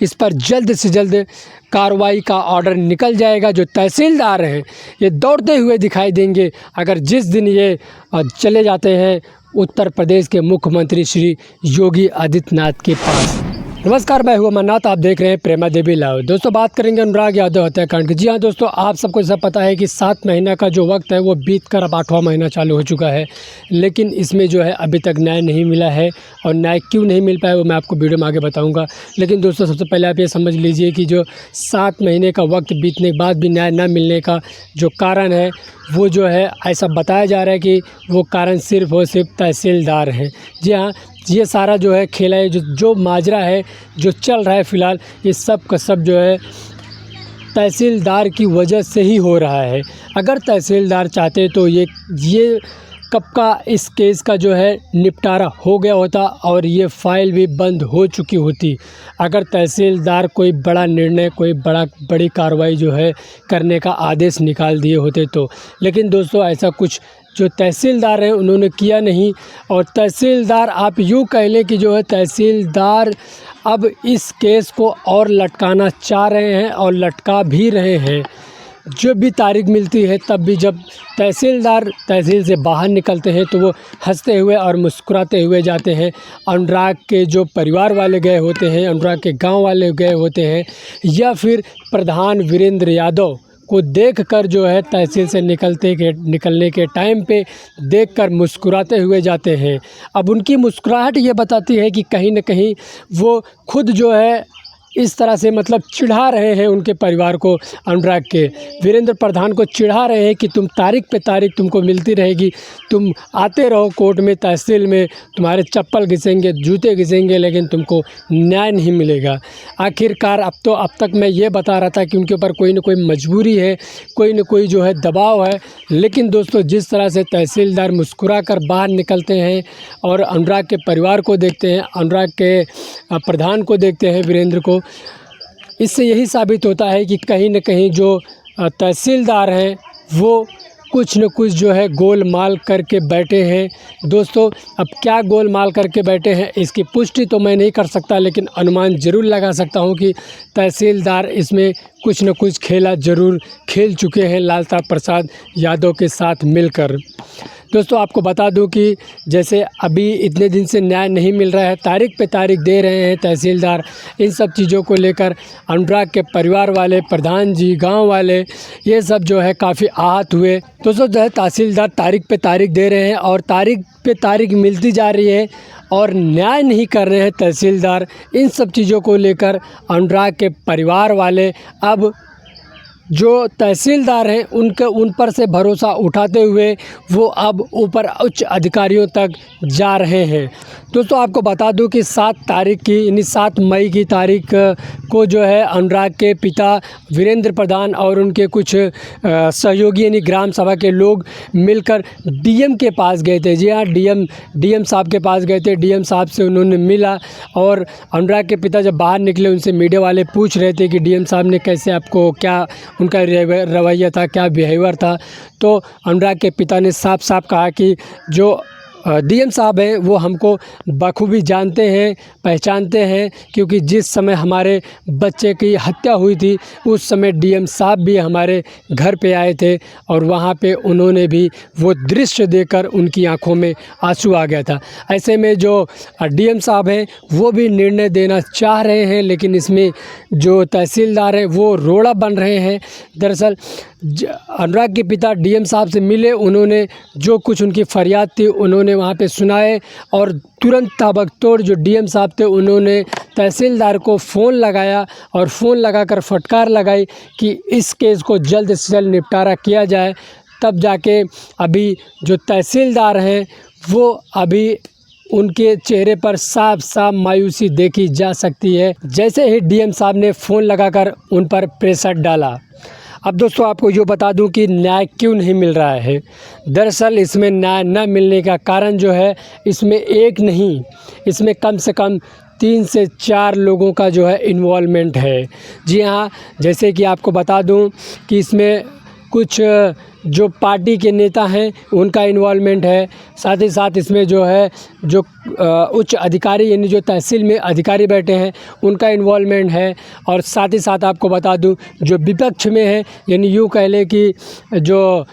इस पर जल्द से जल्द कार्रवाई का ऑर्डर निकल जाएगा। जो तहसीलदार हैं ये दौड़ते हुए दिखाई देंगे अगर जिस दिन ये चले जाते हैं उत्तर प्रदेश के मुख्यमंत्री श्री योगी आदित्यनाथ के पास। नमस्कार, मैं हूं अमरनाथ, आप देख रहे हैं प्रेमा देवी लाइव। दोस्तों बात करेंगे अनुराग यादव हत्याकांड की। जी हाँ दोस्तों, आप सबको सब पता है कि 7 महीना का जो वक्त है वो बीत कर अब 8वां महीना चालू हो चुका है, लेकिन इसमें जो है अभी तक न्याय नहीं मिला है। और न्याय क्यों नहीं मिल पाया वो मैं आपको वीडियो में आगे बताऊँगा। लेकिन दोस्तों सबसे पहले आप ये समझ लीजिए कि जो 7 महीने का वक्त बीतने के बाद भी न्याय न मिलने का जो कारण है वो जो है ऐसा बताया जा रहा है कि वो कारण सिर्फ़ और सिर्फ तहसीलदार हैं। जी हाँ, ये सारा जो है खेला है, जो माजरा है जो चल रहा है फ़िलहाल, ये सब का सब जो है तहसीलदार की वजह से ही हो रहा है। अगर तहसीलदार चाहते तो ये कब का इस केस का जो है निपटारा हो गया होता और ये फ़ाइल भी बंद हो चुकी होती। अगर तहसीलदार कोई बड़ा निर्णय, कोई बड़ी कार्रवाई जो है करने का आदेश निकाल दिए होते तो। लेकिन दोस्तों ऐसा कुछ जो तहसीलदार हैं उन्होंने किया नहीं। और तहसीलदार आप यूँ कह लें कि जो है तहसीलदार अब इस केस को और लटकाना चाह रहे हैं और लटका भी रहे हैं। जो भी तारीख मिलती है तब भी जब तहसीलदार तहसील से बाहर निकलते हैं तो वो हंसते हुए और मुस्कुराते हुए जाते हैं। अनुराग के जो परिवार वाले गए होते हैं, अनुराग के गांव वाले गए होते हैं, या फिर प्रधान वीरेंद्र यादव को देखकर जो है तहसील से निकलने के टाइम पे देखकर मुस्कुराते हुए जाते हैं। अब उनकी मुस्कुराहट ये बताती है कि कहीं न कहीं वो खुद जो है इस तरह से मतलब चिढ़ा रहे हैं उनके परिवार को। अनुराग के वीरेंद्र प्रधान को चिढ़ा रहे हैं कि तुम तारीख पे तारीख तुमको मिलती रहेगी, तुम आते रहो कोर्ट में, तहसील में, तुम्हारे चप्पल घिसेंगे, जूते घिसेंगे, लेकिन तुमको न्याय नहीं मिलेगा। आखिरकार अब तक मैं ये बता रहा था कि उनके ऊपर कोई ना कोई मजबूरी है, कोई ना कोई जो है दबाव है। लेकिन दोस्तों जिस तरह से तहसीलदार मुस्कुरा कर बाहर निकलते हैं और अनुराग के परिवार को देखते हैं, अनुराग के प्रधान को देखते हैं, वीरेंद्र को, इससे यही साबित होता है कि कहीं न कहीं जो तहसीलदार हैं वो कुछ न कुछ जो है गोलमाल करके बैठे हैं। दोस्तों अब क्या गोलमाल करके बैठे हैं इसकी पुष्टि तो मैं नहीं कर सकता, लेकिन अनुमान ज़रूर लगा सकता हूं कि तहसीलदार इसमें कुछ न कुछ खेला ज़रूर खेल चुके हैं लालता प्रसाद यादव के साथ मिलकर। दोस्तों आपको बता दूं कि जैसे अभी इतने दिन से न्याय नहीं मिल रहा है, तारीख पे तारीख दे रहे हैं तहसीलदार, इन सब चीज़ों को लेकर अनुराग के परिवार वाले, प्रधान जी, गांव वाले, ये सब जो है काफ़ी आहत हुए। दोस्तों जो है तहसीलदार तारीख पे तारीख दे रहे हैं और तारीख पे तारीख मिलती जा रही है और न्याय नहीं कर रहे हैं तहसीलदार। इन सब चीज़ों को लेकर अनुराग के परिवार वाले अब जो तहसीलदार हैं उन पर से भरोसा उठाते हुए वो अब ऊपर उच्च अधिकारियों तक जा रहे हैं। दोस्तों आपको बता दूं कि 7 तारीख की यानी 7 मई की तारीख को जो है अनुराग के पिता वीरेंद्र प्रधान और उनके कुछ सहयोगी यानी ग्राम सभा के लोग मिलकर डीएम के पास गए थे। जी हाँ, डीएम साहब के पास गए थे। डीएम साहब से उन्होंने मिला और अनुराग के पिता जब बाहर निकले उनसे मीडिया वाले पूछ रहे थे कि डीएम साहब ने कैसे आपको, क्या उनका रवैया था, क्या बिहेवियर था। तो अनुराग के पिता ने साफ साफ कहा कि जो डीएम साहब हैं वो हमको बखूबी जानते हैं, पहचानते हैं, क्योंकि जिस समय हमारे बच्चे की हत्या हुई थी उस समय डीएम साहब भी हमारे घर पे आए थे और वहाँ पे उन्होंने भी वो दृश्य देखकर उनकी आंखों में आंसू आ गया था। ऐसे में जो डीएम साहब हैं वो भी निर्णय देना चाह रहे हैं, लेकिन इसमें जो तहसीलदार हैं वो रोड़ा बन रहे हैं। दरअसल अनुराग के पिता डीएम साहब से मिले, उन्होंने जो कुछ उनकी फरियाद थी उन्होंने वहाँ पे सुनाए और तुरंत ताबड़तोड़ जो डीएम साहब थे उन्होंने तहसीलदार को फ़ोन लगाया और फ़ोन लगाकर फटकार लगाई कि इस केस को जल्द से जल्द निपटारा किया जाए। तब जाके अभी जो तहसीलदार हैं वो अभी उनके चेहरे पर साफ साफ मायूसी देखी जा सकती है, जैसे ही डीएम साहब ने फ़ोन लगाकर उन पर प्रेशर डाला। अब दोस्तों आपको ये बता दूं कि न्याय क्यों नहीं मिल रहा है। दरअसल इसमें न्याय न मिलने का कारण जो है, इसमें एक नहीं, इसमें कम से कम 3 से 4 लोगों का जो है इन्वॉल्वमेंट है। जी हाँ, जैसे कि आपको बता दूं कि इसमें कुछ जो पार्टी के नेता हैं उनका इन्वॉल्वमेंट है। साथ ही साथ इसमें जो है जो उच्च अधिकारी यानी जो तहसील में अधिकारी बैठे हैं उनका इन्वॉल्वमेंट है। और साथ ही साथ आपको बता दूं जो विपक्ष में है यानी यूँ कह लें कि जो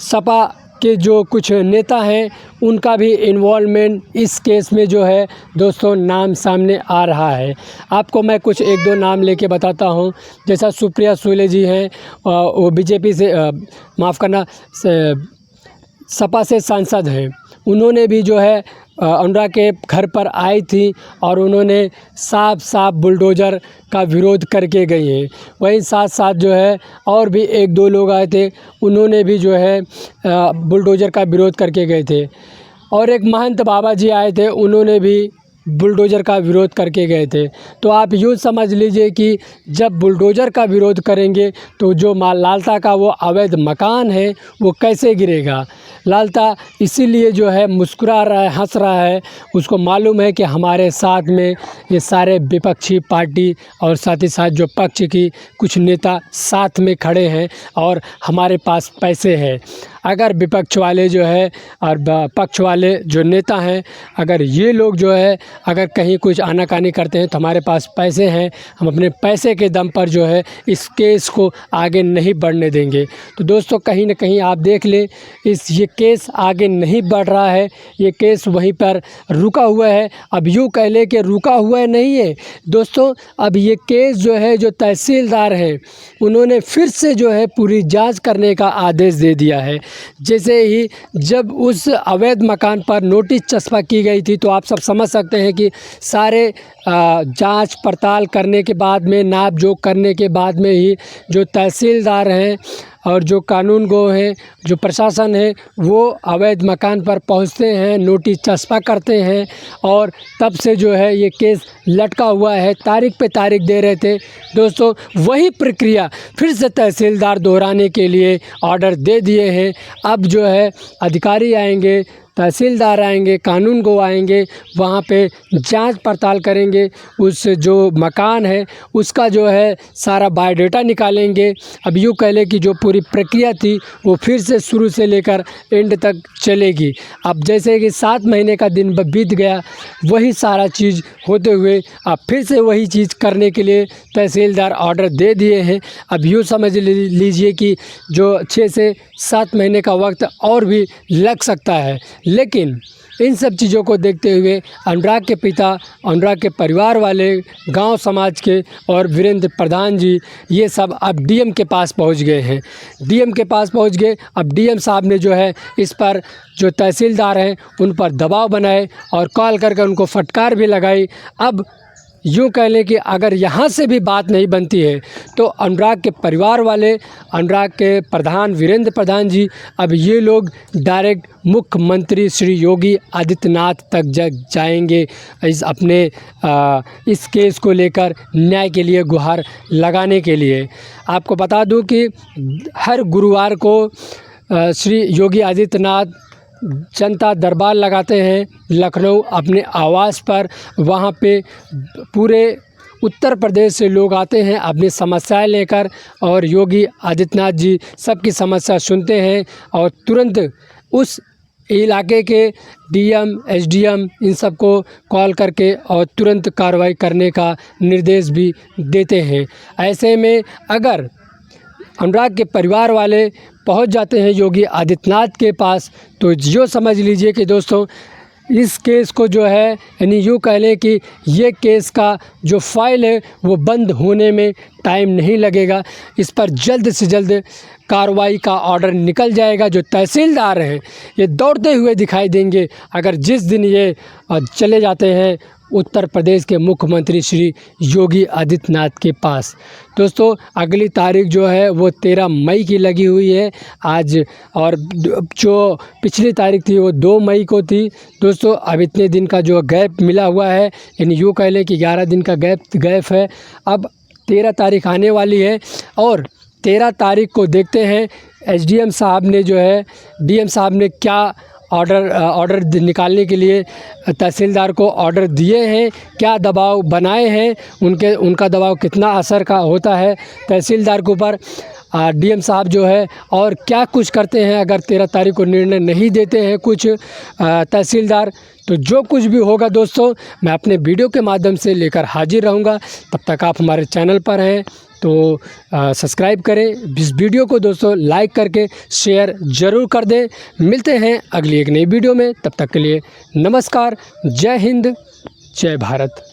सपा के जो कुछ नेता हैं उनका भी इन्वॉल्वमेंट इस केस में जो है दोस्तों नाम सामने आ रहा है। आपको मैं कुछ एक दो नाम लेके बताता हूं। जैसा सुप्रिया सुले जी हैं, वो बीजेपी से माफ़ करना सपा से सांसद हैं। उन्होंने भी जो है अनुराग के घर पर आई थी और उन्होंने साफ बुलडोज़र का विरोध करके गई हैं। वहीं साथ साथ जो है और भी एक दो लोग आए थे, उन्होंने भी जो है बुलडोज़र का विरोध करके गए थे। और एक महंत बाबा जी आए थे, उन्होंने भी बुलडोज़र का विरोध करके गए थे। तो आप यूँ समझ लीजिए कि जब बुलडोज़र का विरोध करेंगे तो जो लालता का वो अवैध मकान है वो कैसे गिरेगा। लालता इसीलिए जो है मुस्कुरा रहा है, हंस रहा है। उसको मालूम है कि हमारे साथ में ये सारे विपक्षी पार्टी और साथ ही साथ जो पक्ष की कुछ नेता साथ में खड़े हैं और हमारे पास पैसे हैं। अगर विपक्ष वाले जो है और पक्ष वाले जो नेता हैं, अगर ये लोग जो है अगर कहीं कुछ आनाकानी करते हैं तो हमारे पास पैसे हैं, हम अपने पैसे के दम पर जो है इस केस को आगे नहीं बढ़ने देंगे। तो दोस्तों कहीं ना कहीं आप देख लें, ये केस आगे नहीं बढ़ रहा है, ये केस वहीं पर रुका हुआ है। अब यूँ कह लें कि रुका हुआ है नहीं है दोस्तों, अब ये केस जो है जो तहसीलदार हैं उन्होंने फिर से जो है पूरी जांच करने का आदेश दे दिया है। जैसे ही जब उस अवैध मकान पर नोटिस चस्पा की गई थी तो आप सब समझ सकते हैं कि सारे जांच पड़ताल करने के बाद में, नाप जोख करने के बाद में ही जो तहसीलदार हैं और जो कानून गो हैं, जो प्रशासन है, वो अवैध मकान पर पहुंचते हैं, नोटिस चस्पा करते हैं और तब से जो है ये केस लटका हुआ है, तारीख पे तारीख दे रहे थे। दोस्तों वही प्रक्रिया फिर से तहसीलदार दोहराने के लिए ऑर्डर दे दिए हैं। अब जो है अधिकारी आएंगे, तहसीलदार आएंगे, कानून गो आएंगे, वहाँ पे जांच पड़ताल करेंगे, उस जो मकान है उसका जो है सारा बायोडाटा निकालेंगे। अब यूँ कह लें कि जो पूरी प्रक्रिया थी वो फिर से शुरू से लेकर एंड तक चलेगी। अब जैसे कि 7 महीने का दिन बीत गया, वही सारा चीज़ होते हुए अब फिर से वही चीज़ करने के लिए तहसीलदार ऑर्डर दे दिए हैं। अब यूँ समझ लीजिए कि जो 6 से 7 महीने का वक्त और भी लग सकता है। लेकिन इन सब चीज़ों को देखते हुए अनुराग के पिता, अनुराग के परिवार वाले, गांव समाज के और वीरेंद्र प्रधान जी ये सब अब डीएम के पास पहुंच गए हैं। डीएम के पास पहुंच गए। अब डीएम साहब ने जो है इस पर जो तहसीलदार हैं उन पर दबाव बनाए और कॉल करके उनको फटकार भी लगाई। अब यूँ कह लें कि अगर यहाँ से भी बात नहीं बनती है तो अनुराग के परिवार वाले, अनुराग के प्रधान वीरेंद्र प्रधान जी, अब ये लोग डायरेक्ट मुख्यमंत्री श्री योगी आदित्यनाथ तक जाएंगे इस अपने इस केस को लेकर न्याय के लिए गुहार लगाने के लिए। आपको बता दूं कि हर गुरुवार को श्री योगी आदित्यनाथ जनता दरबार लगाते हैं लखनऊ अपने आवास पर। वहाँ पे पूरे उत्तर प्रदेश से लोग आते हैं अपनी समस्याएं लेकर और योगी आदित्यनाथ जी सबकी समस्या सुनते हैं और तुरंत उस इलाके के डीएम, एसडीएम इन सबको कॉल करके और तुरंत कार्रवाई करने का निर्देश भी देते हैं। ऐसे में अगर अनुराग के परिवार वाले पहुंच जाते हैं योगी आदित्यनाथ के पास तो यो समझ लीजिए कि दोस्तों इस केस को जो है यानी यूँ कह लें कि ये केस का जो फाइल है वो बंद होने में टाइम नहीं लगेगा। इस पर जल्द से जल्द कार्रवाई का ऑर्डर निकल जाएगा। जो तहसीलदार हैं ये दौड़ते हुए दिखाई देंगे अगर जिस दिन ये चले जाते हैं उत्तर प्रदेश के मुख्यमंत्री श्री योगी आदित्यनाथ के पास। दोस्तों अगली तारीख जो है वो 13 मई की लगी हुई है आज, और जो पिछली तारीख थी वो 2 मई को थी। दोस्तों अब इतने दिन का जो गैप मिला हुआ है, यानी यूँ कह लें कि 11 दिन का गैप है। अब 13 तारीख आने वाली है और 13 तारीख को देखते हैं एसडीएम साहब ने जो है डीएम साहब ने क्या ऑर्डर निकालने के लिए तहसीलदार को ऑर्डर दिए हैं, क्या दबाव बनाए हैं, उनका दबाव कितना असर का होता है तहसीलदार के ऊपर, डीएम साहब जो है और क्या कुछ करते हैं अगर 13 तारीख को निर्णय नहीं देते हैं कुछ तहसीलदार। तो जो कुछ भी होगा दोस्तों मैं अपने वीडियो के माध्यम से लेकर हाजिर रहूँगा। तब तक आप हमारे चैनल पर हैं तो सब्सक्राइब करें, इस वीडियो को दोस्तों लाइक करके शेयर ज़रूर कर दें। मिलते हैं अगली एक नई वीडियो में, तब तक के लिए नमस्कार, जय हिंद, जय भारत।